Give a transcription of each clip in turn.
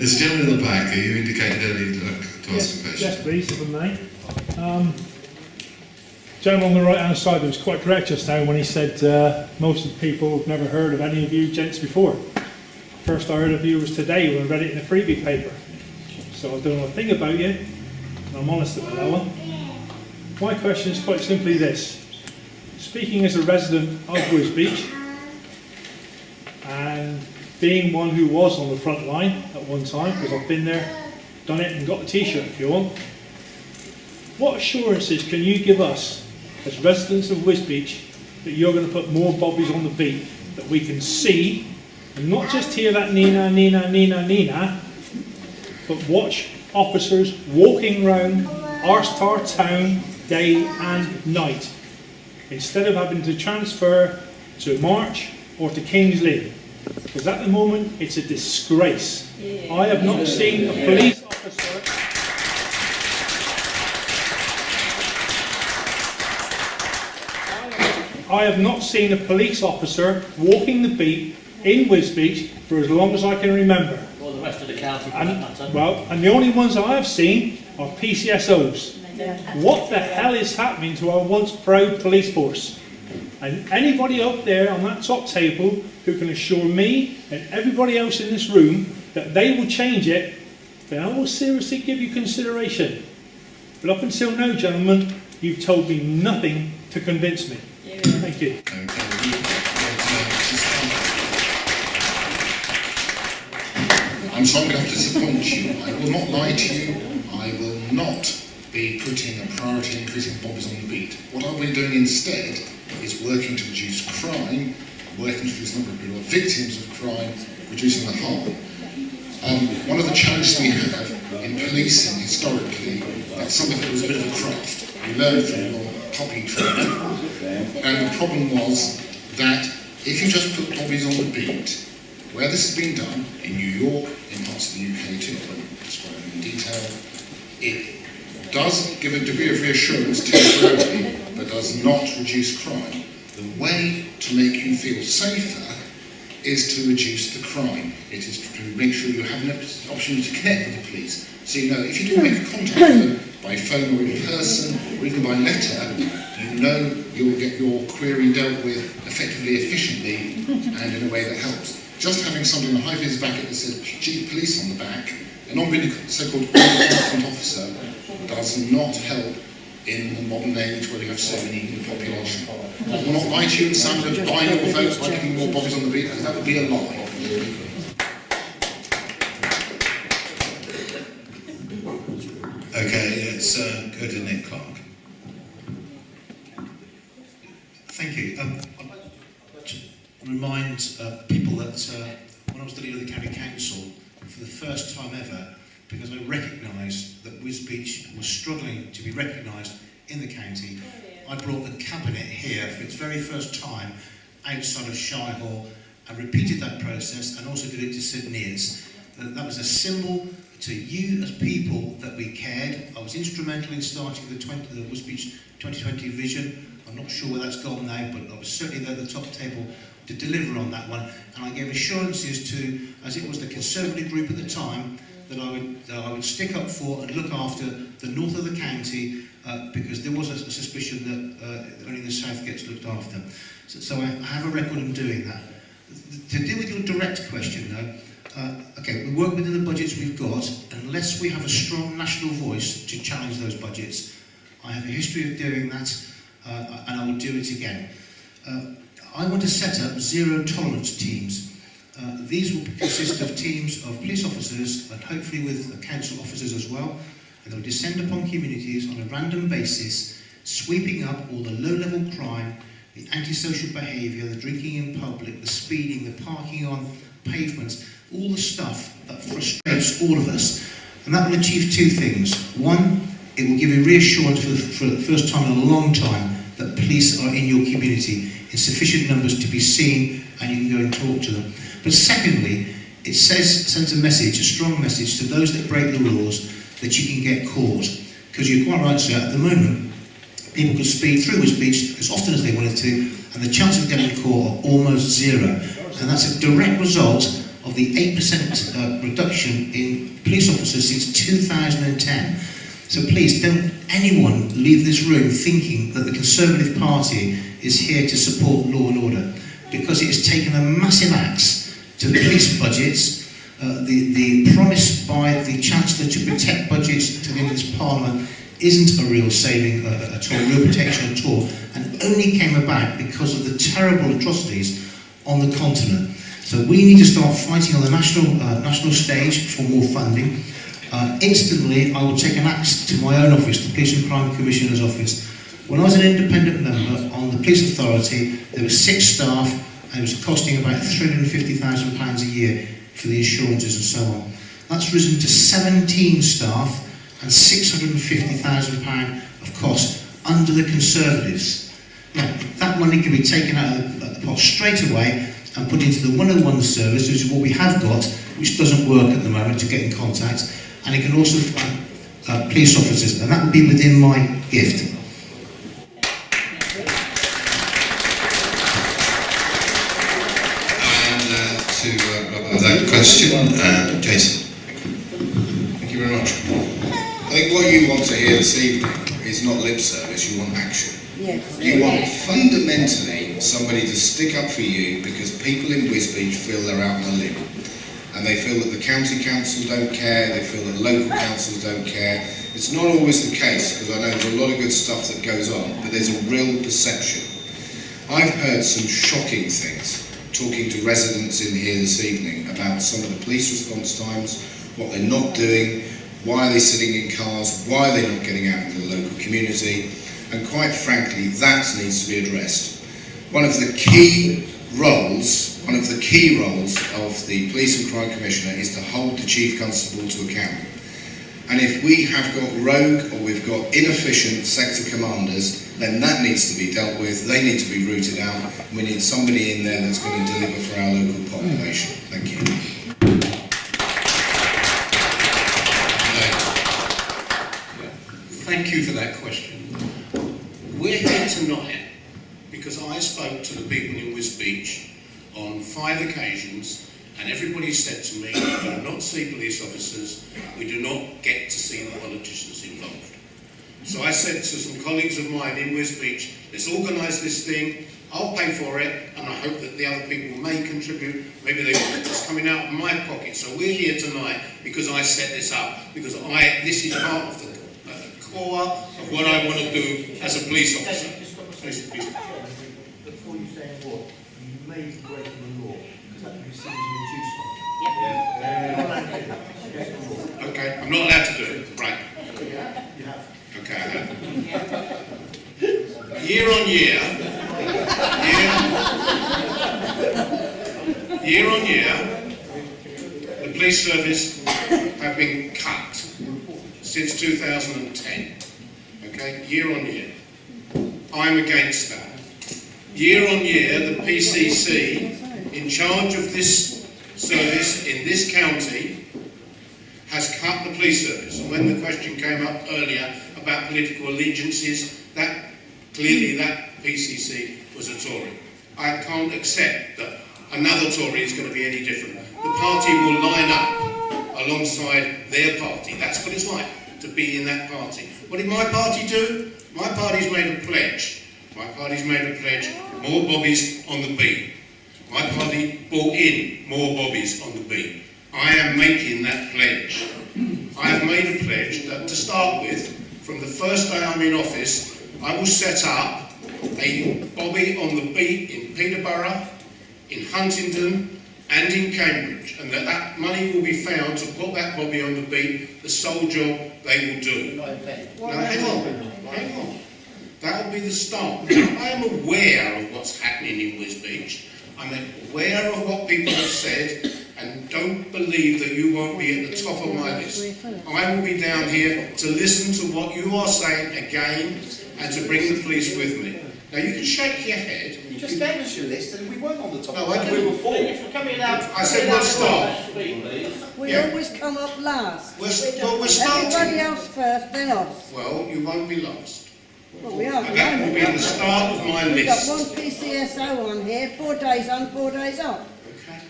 This gentleman in the back, you indicated earlier you'd like to ask a question. Yes, please, if I may. Gentleman on the right-hand side was quite correct just now when he said most of the people have never heard of any of you gents before. First I heard of you was today when I read it in a freebie paper. So I don't know a thing about you, and I'm honest about that one. My question is quite simply this. Speaking as a resident of Wisbech, and being one who was on the front line at one time, because I've been there, done it and got a t-shirt if you want, what assurances can you give us as residents of Wisbech that you're going to put more bobbies on the beat that we can see and not just hear that Nina, Nina, Nina, Nina, but watch officers walking around our town day and night instead of having to transfer to March or to King's Lynn, because at the moment it's a disgrace. I have not seen a police officer walking the beat in Wisbech for as long as I can remember. Or the rest of the county for that matter. Well, and the only ones I have seen are PCSOs. What the hell is happening to our once proud police force? And anybody up there on that top table who can assure me and everybody else in this room that they will change it, then I will seriously give you consideration. But up until now, gentlemen, you've told me nothing to convince me. Thank you. I'm sorry I'm going to have to disappoint you. I will not lie to you. I will not be putting a priority in increasing bobbies on the beat. What I'll be doing instead is working to reduce crime, working to reduce the number of people who are victims of crime, reducing the harm. One of the challenges we have in policing historically, that's something that was a bit of a craft. We learned from your copy training, and the problem was that if you just put bobbies on the beat, where this has been done, in New York, in parts of the UK too, I won't describe in detail, it does give a degree of reassurance temporarily, but does not reduce crime. The way to make you feel safer is to reduce the crime. It is to make sure you have an opportunity to connect with the police. So you know, if you do make a contact with them by phone or in person, or even by letter, you know you'll get your query dealt with effectively, efficiently, and in a way that helps. Just having something in a high-vis jacket that says Chief Police on the back, and not being a so-called competent officer, does not help in the modern age where we have so many in the population. I will not lie to you and say I'm going to buy your votes by giving more bobbies on the beat, because that would be a lie. Okay, let's go to Nick Clark. Thank you. I'd like to remind people that when I was the leader of the County Council, for the first time ever, because I recognised that Wisbech was struggling to be recognised in the county, I brought the Cabinet here for its very first time outside of Shire Hall and repeated that process and also did it to St Neots. That was a symbol to you as people that we cared. I was instrumental in starting the Wisbech 2020 vision. I'm not sure where that's gone now, but I was certainly there at the top table to deliver on that one. And I gave assurances to, as it was the Conservative group at the time, that I would stick up for and look after the north of the county because there was a suspicion that only the south gets looked after. So I have a record in doing that. To deal with your direct question though, okay, we work within the budgets we've got unless we have a strong national voice to challenge those budgets. I have a history of doing that and I will do it again. I want to set up zero tolerance teams. These will consist of teams of police officers and hopefully with council officers as well, and they'll descend upon communities on a random basis, sweeping up all the low-level crime, the antisocial behaviour, the drinking in public, the speeding, the parking on pavements, all the stuff that frustrates all of us. And that will achieve two things. One, it will give you reassurance for the first time in a long time that police are in your community in sufficient numbers to be seen and you can go and talk to them. But secondly, it sends a message, a strong message to those that break the laws that you can get caught. Because you're quite right, sir, at the moment, people can speed through Wisbech as often as they wanted to, and the chances of getting caught are almost zero. And that's a direct result of the 8% reduction in police officers since 2010. So please, don't anyone leave this room thinking that the Conservative Party is here to support law and order, because it has taken a massive axe to police budgets. The promise by the Chancellor to protect budgets to the end of this Parliament isn't a real saving at all, real protection at all, and only came about because of the terrible atrocities on the continent. So we need to start fighting on the national stage for more funding. Instantly, I will take an axe to my own office, the Police and Crime Commissioner's office. When I was an independent member on the Police Authority, there were 6 staff, and it was costing about £350,000 a year for the insurances and so on. That's risen to 17 staff and £650,000 of cost under the Conservatives. Now, that money can be taken out of the pot straight away and put into the 101 service, which is what we have got, which doesn't work at the moment, to get in contact, and it can also fund police officers, and that would be within my gift. To wrap up that question, Jason. Thank you very much. I think what you want to hear this evening is not lip service, you want action. Yes. You want fundamentally somebody to stick up for you because people in Wisbech feel they're out on a limb. And they feel that the county council don't care, they feel that local councils don't care. It's not always the case, because I know there's a lot of good stuff that goes on, but there's a real perception. I've heard some shocking things talking to residents in here this evening about some of the police response times, what they're not doing, why are they sitting in cars, why are they not getting out into the local community, and quite frankly, that needs to be addressed. One of the key roles of the Police and Crime Commissioner is to hold the Chief Constable to account. And if we have got rogue or we've got inefficient sector commanders, then that needs to be dealt with, they need to be rooted out, and we need somebody in there that's going to deliver for our local population. Thank you. Thank you for that question. We're here tonight because I spoke to the people in Wisbech on 5 occasions, and everybody said to me, we do not see police officers, we do not get to see the politicians involved. So I said to some colleagues of mine in Wisbech, let's organise this thing, I'll pay for it, and I hope that the other people may contribute, maybe they want it's coming out of my pocket. So we're here tonight because I set this up, because this is part of the core of what I want to do as a police officer. Please. Before you say a word, you may be breaking the law, because that can be seen as an inducement. Okay, I'm not allowed to do it. Right. You have. Okay, I have. Year on year, the police service have been cut since 2010. Okay, year on year. I'm against that. Year on year, the PCC, in charge of this service in this county, has cut the police service. And when the question came up earlier about political allegiances, that clearly that PCC was a Tory. I can't accept that another Tory is going to be any different. The party will line up alongside their party. That's what it's like to be in that party. What did my party do? My party's made a pledge. My party's made a pledge, more bobbies on the beat. My party brought in more bobbies on the beat. I am making that pledge. I have made a pledge that, to start with, from the first day I'm in office, I will set up a bobby on the beat in Peterborough, in Huntingdon, and in Cambridge, and that money will be found to put that bobby on the beat, the sole job they will do. Now, hang on. That will be the start. I am aware of what's happening in Wisbech. I'm aware of what people have said, and don't believe that you won't be at the top of my list. I will be down here to listen to what you are saying again, and to bring the police with me. Now, you can shake your head. You just gave us your list and we weren't on the top. No, I didn't. We were 4. I said we'll start. We always come up last. We're Everybody starting. else first, then us. Well, you won't be last. Well, we are. And that will be the start of my We've got list. one PCSO on here, 4 days on, 4 days off. Okay.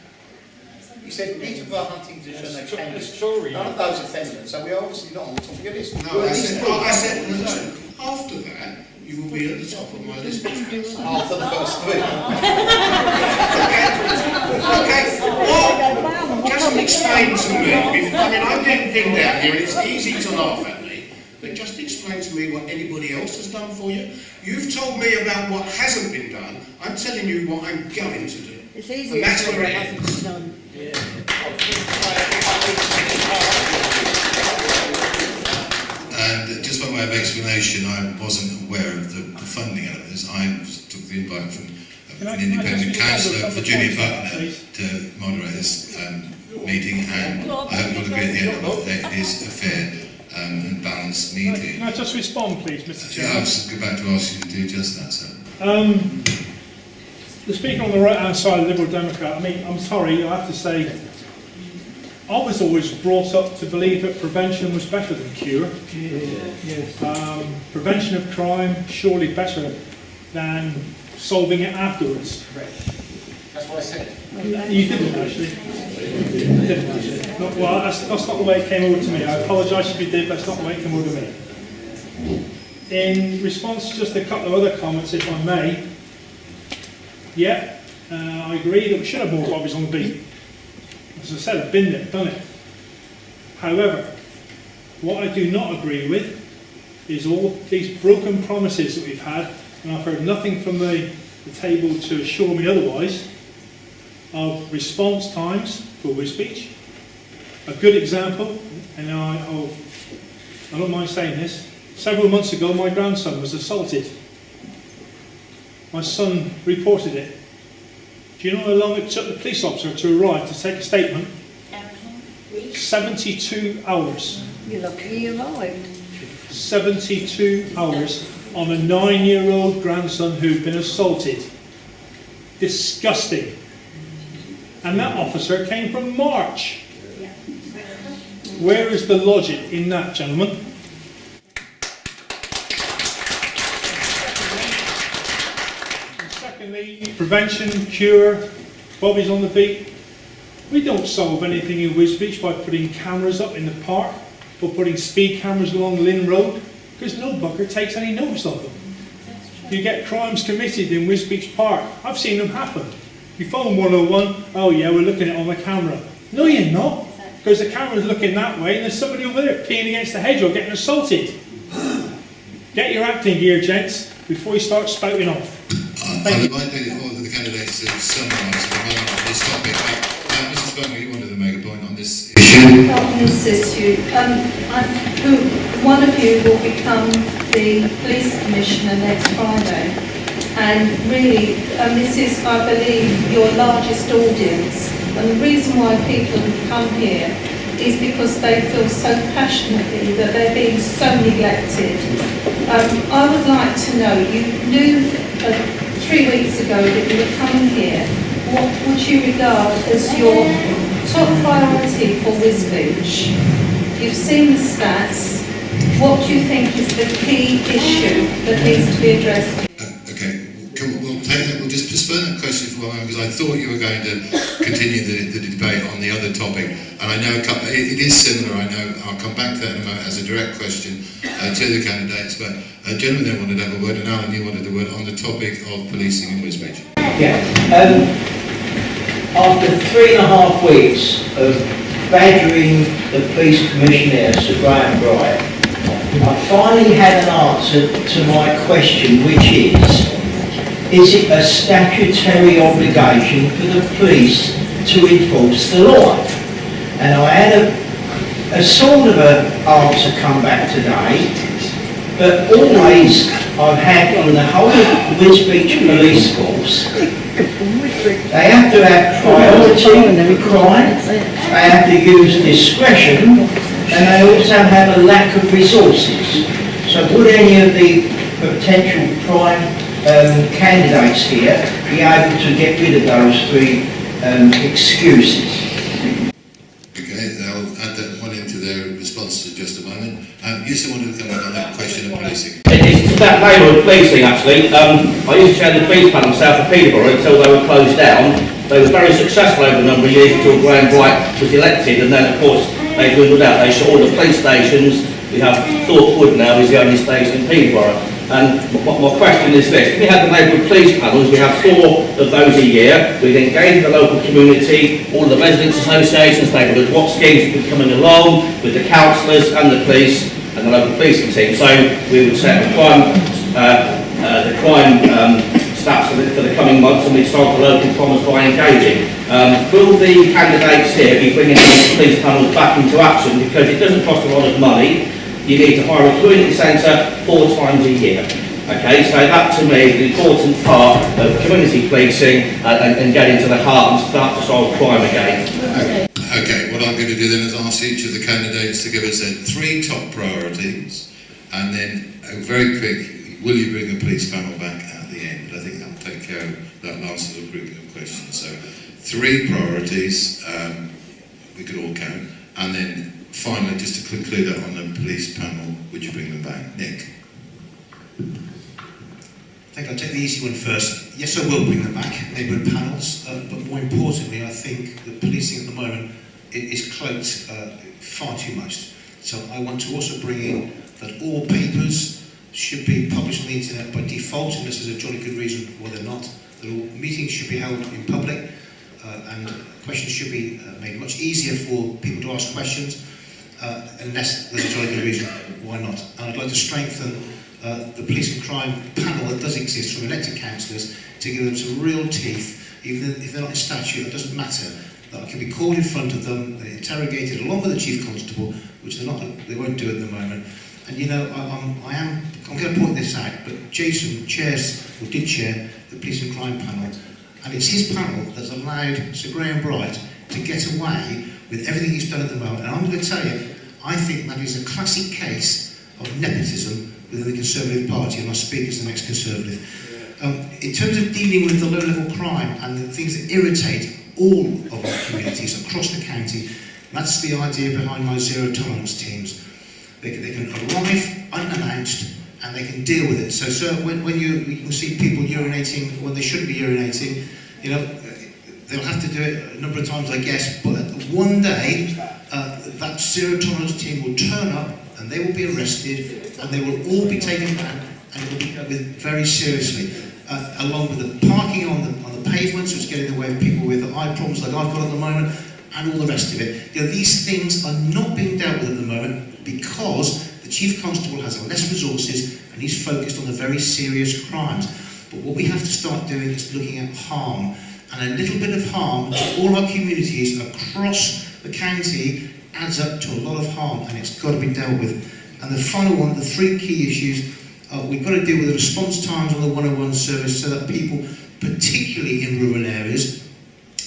said Peterborough, Huntingdon and Cambridgeshire. Story. None of those offenders, so we're obviously not on the top of your list. No, I said, listen, after that, you will be at the top of my list. After the first three. Okay, what? Just explain to me, I mean, I'm getting pinned out here and it's easy to laugh at me, but just explain to me what anybody else has done for you. You've told me about what hasn't been done, I'm telling you what I'm going to do. It's easy And that's to say where what it hasn't ends. been done. And just by way of explanation, I wasn't aware of the funding elements. I took the invite from an independent councillor, Virginia Butler, to moderate this meeting, and I hope you'll agree at the end of it that it is a fair and balanced meeting. Can I just respond, please, Mr. Yeah, I Chairman? was about to ask you to do just that, sir. The speaker on the right-hand side, Liberal Democrat, I mean, I'm sorry, I have to say, I was always brought up to believe that prevention was better than cure. Prevention of crime, surely better than solving it afterwards. That's what I said. You didn't actually. You didn't actually. Well, that's not the way it came over to me. I apologise if you did, that's not the way it came over to me. In response to just a couple of other comments, if I may, yeah, I agree that we should have more bobbies on the beat. As I said, I've been there, done it. However, what I do not agree with is all these broken promises that we've had, and I've heard nothing from the table to assure me otherwise, of response times for Wisbech. A good example, and I don't mind saying this, several months ago my grandson was assaulted. My son reported it. Do you know how long it took the police officer to arrive to take a statement? 72 hours. You're lucky you arrived. 72 hours on a 9-year-old grandson who'd been assaulted. Disgusting. And that officer came from March. Where is the logic in that, gentlemen? And secondly, prevention, cure, bobbies on the beat. We don't solve anything in Wisbech by putting cameras up in the park or putting speed cameras along Lynn Road, because no bugger takes any notice of them. You get crimes committed in Wisbech Park. I've seen them happen. You phone 101, oh yeah, we're looking at it on the camera. No, you're not, because the camera's looking that way and there's somebody over there peeing against the hedge or getting assaulted. Get your acting gear, gents, before you start spouting off. I'll invite all of the candidates to summarise the moment on this topic. Mrs. Butler, you wanted to make a point on this issue? On this issue, one of you will become the police commissioner next Friday, and really, this is, I believe, your largest audience. And the reason why people have come here is because they feel so passionately that they're being so neglected. I would like to know, you knew 3 weeks ago that you were coming here. What would you regard as your top priority for Wisbech? You've seen the stats. What do you think is the key issue that needs to be addressed? Okay, we'll take that. We'll just postpone that question for a moment, because I thought you were going to continue the debate on the other topic. And I know it is similar. I know I'll come back to that in a moment as a direct question to the candidates. But a gentleman there wanted to have a word, and Alan, you wanted a word on the topic of policing in Wisbech. Yeah. After 3.5 weeks of badgering the police commissioner, Sir Graham Bright, I finally had an answer to my question, which is it a statutory obligation for the police to enforce the law? And I had a sort of an answer come back today, but always I've had from the whole of Wisbech police force, they have to have priority for crime, they have to use discretion, and they also have a lack of resources. So would any of the potential prime candidates here be able to get rid of those 3 excuses? Okay, I'll add that one into their response in just a moment. You still wanted to come on that question of policing? It's about neighbourhood policing, actually. I used to chair the police panel south of Peterborough until they were closed down. They were very successful over a number of years until Graham Bright was elected, and then of course they dwindled out. They shut all the police stations. We have Thorpe Wood now is the only station in Peterborough. And my question is this: we have the neighbourhood police panels, we have 4 of those a year. We engage the local community, all the residents associations, neighbourhood watch schemes have been coming along with the councillors and the police and the local policing team. So we would set the crime stats for the coming months, and we'd start the local promise by engaging. Will the candidates here be bringing the police panels back into action, because it doesn't cost a lot of money? You need to hire a community centre 4 times a year. Okay, so that to me is an important part of community policing and getting to the heart and start to solve crime again. Okay, what I'm going to do then is ask each of the candidates to give us their 3 top priorities, and then very quick, will you bring the police panel back at the end? I think that'll take care of that last little group of questions. So 3 priorities, we could all count, and then finally, just to conclude that on the police panel, would you bring them back? Nick? I think I'll take the easy one first. Yes, I will bring them back, neighbourhood panels, but more importantly, I think the policing at the moment is cloaked far too much. So I want to also bring in that all papers should be published on the internet by default, unless there's a jolly good reason why they're not. That all meetings should be held in public, and questions should be made much easier for people to ask questions, unless there's a jolly good reason why not. And I'd like to strengthen the police and crime panel that does exist from elected councillors to give them some real teeth, even if they're not in statute. It doesn't matter. That can be called in front of them, interrogated along with the chief constable, which they won't do at the moment. And you know, I'm going to point this out, but Jason did chair the police and crime panel, and it's his panel that's allowed Sir Graham Bright to get away with everything he's done at the moment. And I'm going to tell you, I think that is a classic case of nepotism within the Conservative Party, and I speak as the next Conservative. In terms of dealing with the low-level crime and the things that irritate all of our communities across the county, that's the idea behind my zero-tolerance teams. They can arrive unannounced and they can deal with it. So when you see people urinating when they shouldn't be urinating, you know, they'll have to do it a number of times, I guess, but one day that zero-tolerance team will turn up and they will be arrested and they will all be taken back, and it will be dealt with very seriously, along with the parking on the pavements, which get in the way of people with eye problems like I've got at the moment, and all the rest of it. You know, these things are not being dealt with at the moment because the Chief Constable has less resources and he's focused on the very serious crimes. But what we have to start doing is looking at harm, and a little bit of harm to all our communities across the county adds up to a lot of harm, and it's got to be dealt with. And the final one, the 3 key issues, we've got to deal with the response times on the 101 service so that people, particularly in rural areas,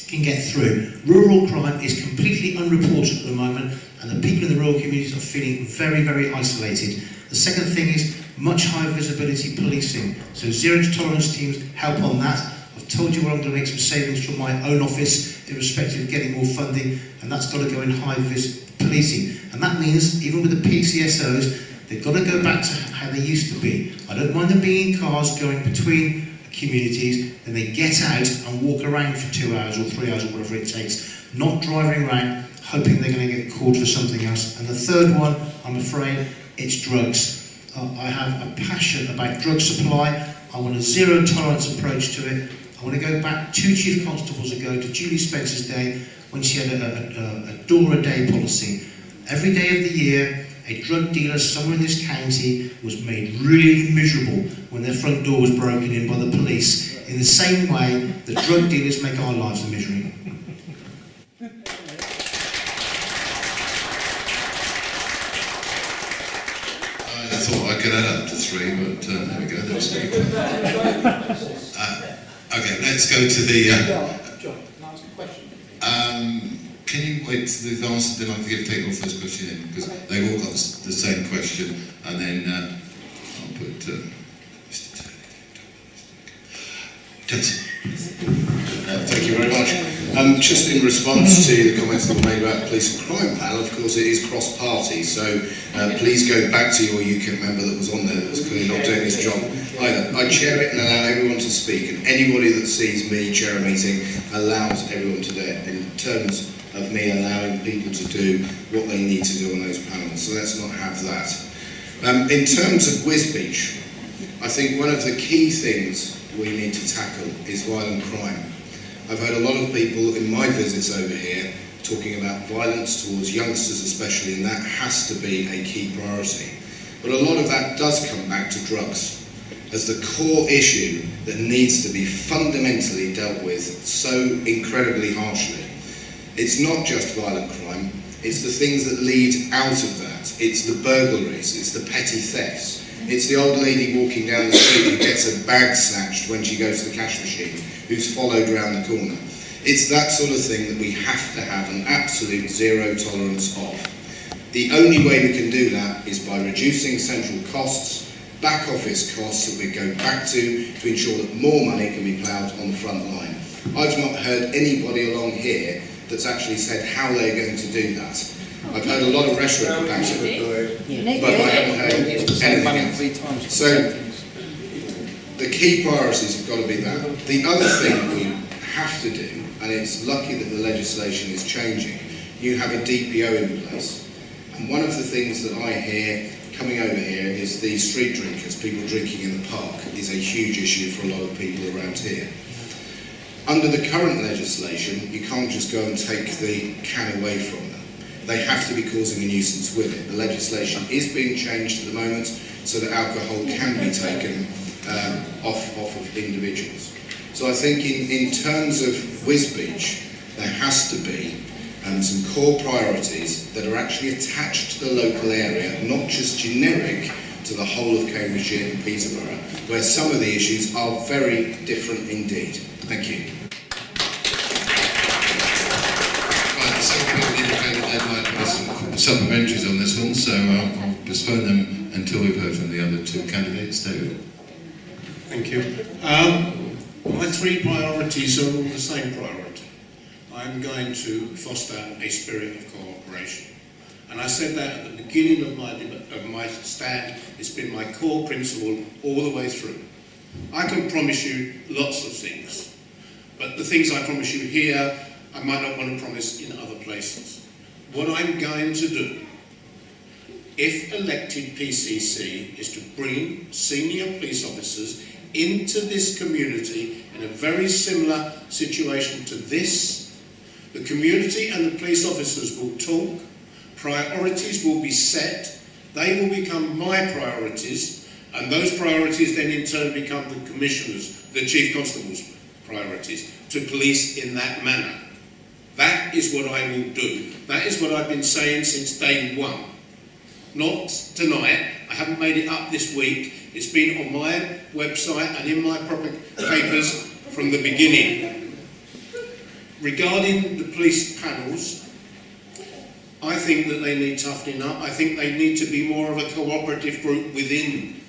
can get through. Rural crime is completely unreported at the moment, and the people in the rural communities are feeling very, very isolated. The second thing is much higher visibility policing. So zero-tolerance teams help on that. I've told you where I'm going to make some savings from my own office in respect of getting more funding, and that's got to go in high-vis policing. And that means, even with the PCSOs, they've got to go back to how they used to be. I don't mind them being in cars going between communities, then they get out and walk around for 2 hours or 3 hours or whatever it takes, not driving around hoping they're going to get caught for something else. And the third one, I'm afraid, it's drugs. I have a passion about drug supply. I want a zero-tolerance approach to it. I want to go back 2 Chief Constables ago to Julie Spencer's day when she had a door-a-day policy. Every day of the year, a drug dealer somewhere in this county was made really miserable when their front door was broken in by the police, in the same way that drug dealers make our lives a misery. I thought I could add up to 3, but there we go. There's okay, let's go to the... John, can I ask a question? Can you wait to the answer, then I can take your first question in, because they've all got the same question, and then I'll put Mr. Johnson. Thank you very much. Just in response to the comments that were made about the police and crime panel, of course it is cross-party, so please go back to your UKIP member that was on there that was clearly not doing his job either. I chair it and allow everyone to speak, and anybody that sees me chair a meeting allows everyone to do it in terms of me allowing people to do what they need to do on those panels, so let's not have that. In terms of Wisbech, I think one of the key things we need to tackle is violent crime. I've heard a lot of people in my visits over here talking about violence towards youngsters especially, and that has to be a key priority. But a lot of that does come back to drugs as the core issue that needs to be fundamentally dealt with so incredibly harshly. It's not just violent crime, it's the things that lead out of that. It's the burglaries, it's the petty thefts. It's the old lady walking down the street who gets a bag snatched when she goes to the cash machine, who's followed round the corner. It's that sort of thing that we have to have an absolute zero tolerance of. The only way we can do that is by reducing central costs, back office costs that we go back to ensure that more money can be ploughed on the front line. I've not heard anybody along here that's actually said how they're going to do that. I've heard a lot of rhetoric about it, but I haven't heard anything else. So the key priorities have got to be that. The other thing we have to do, and it's lucky that the legislation is changing, you have a DPO in place. And one of the things that I hear coming over here is the street drinkers, people drinking in the park, is a huge issue for a lot of people around here. Under the current legislation, you can't just go and take the can away from them. They have to be causing a nuisance with it. The legislation is being changed at the moment so that alcohol can be taken off of individuals. So I think in terms of Wisbech, there has to be some core priorities that are actually attached to the local area, not just generic to the whole of Cambridgeshire and Peterborough, where some of the issues are very different indeed. Thank you. Right, so we've indicated they'd like to have some supplementaries on this one, so I'll postpone them until we've heard from the other two candidates. David. Thank you. My three priorities are all the same priority. I'm going to foster a spirit of cooperation. And I said that at the beginning of my stand. It's been my core principle all the way through. I can promise you lots of things, but the things I promise you here, I might not want to promise in other places. What I'm going to do, if elected PCC, is to bring senior police officers into this community in a very similar situation to this. The community and the police officers will talk, priorities will be set, they will become my priorities, and those priorities then in turn become the Commissioner's, the Chief Constable's priorities, to police in that manner. That is what I will do. That is what I've been saying since day one. Not tonight, I haven't made it up this week, it's been on my website and in my proper papers from the beginning. Regarding the police panels, I think that they need toughening up. I think they need to be more of a cooperative group within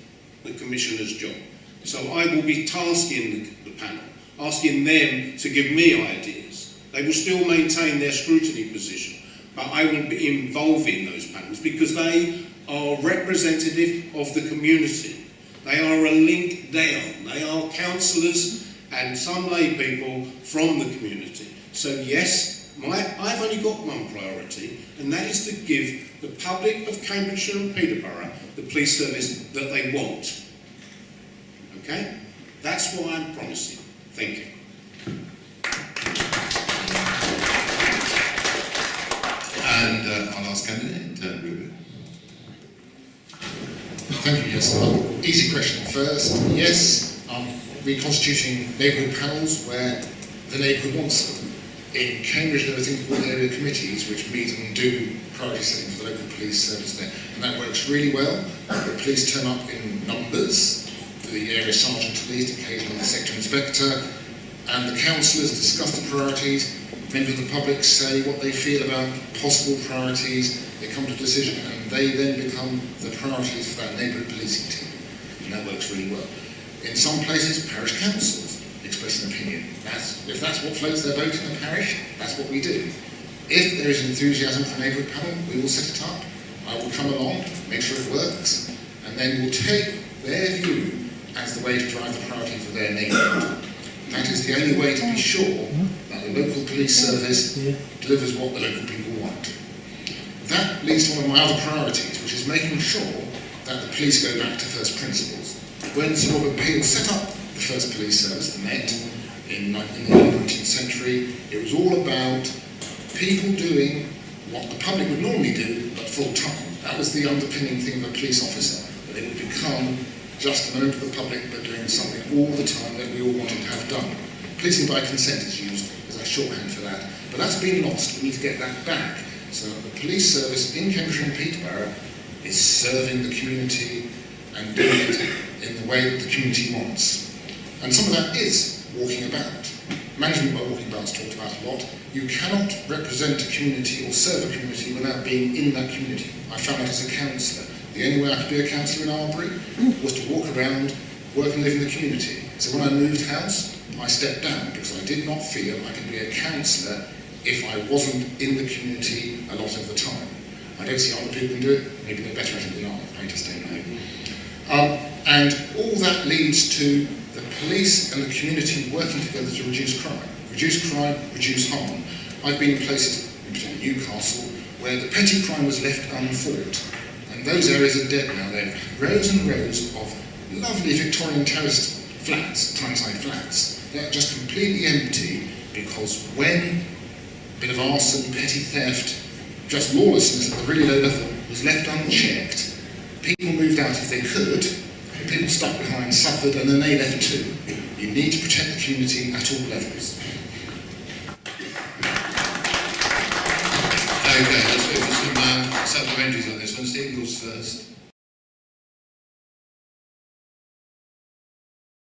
the Commissioner's job. So I will be tasking the panel, asking them to give me ideas. They will still maintain their scrutiny position, but I will be involving those panels because they are representative of the community. They are a link down. They are councillors and some lay people from the community. So yes, I've only got one priority, and that is to give the public of Cambridgeshire and Peterborough the police service that they want. Okay? That's what I'm promising. Thank you. And our last candidate, Ruben. Thank you, yes. Easy question first. Yes, reconstituting neighbourhood panels where the neighbourhood wants them. In Cambridge, there are things called area committees which meet and do priority setting for the local police service there. And that works really well. The police turn up in numbers, the area sergeant at least, occasionally the sector inspector, and the councillors discuss the priorities. Members of the public say what they feel about possible priorities. They come to a decision and they then become the priorities for that neighbourhood policing team. And that works really well. In some places, parish councils express express an opinion. If that's what floats their boat in the parish, that's what we do. If there is enthusiasm for the neighbourhood panel, we will set it up. I will come along, make sure it works, and then we'll take their view as the way to drive the priority for their neighbourhood. That is the only way to be sure that the local police service delivers what the local people want. That leads to one of my other priorities, which is making sure that the police go back to first principles. When Sir Robert Peel set up the first police service, the Met, in the early 19th century, it was all about people doing what the public would normally do, but full time. That was the underpinning thing of a police officer, that they would become just a member of the public, but doing something all the time that we all wanted to have done. Policing by consent is used as a shorthand for that, but that's been lost. We need to get that back, so that the police service in Cambridgeshire and Peterborough is serving the community and doing it in the way that the community wants. And some of that is walking about. Management by walking about is talked about a lot. You cannot represent a community or serve a community without being in that community. I found that as a councillor. The only way I could be a councillor in Arbury was to walk around, work and live in the community. So when I moved house, I stepped down because I did not feel I could be a councillor if I wasn't in the community a lot of the time. I don't see other people can do it, maybe they're better at it than I just don't know. And all that leads to the police and the community working together to reduce crime, reduce harm. I've been in places, in particular Newcastle, where the petty crime was left unfought. And those areas are dead now. There are rows and rows of lovely Victorian terraced flats, Tyneside flats. They're just completely empty because when a bit of arson, petty theft, just lawlessness at the really low level was left unchecked, people moved out if they could, people stuck behind suffered, and then they left too. You need to protect the community at all levels. Okay, let's do some supplementaries on this one. Steve, yours first.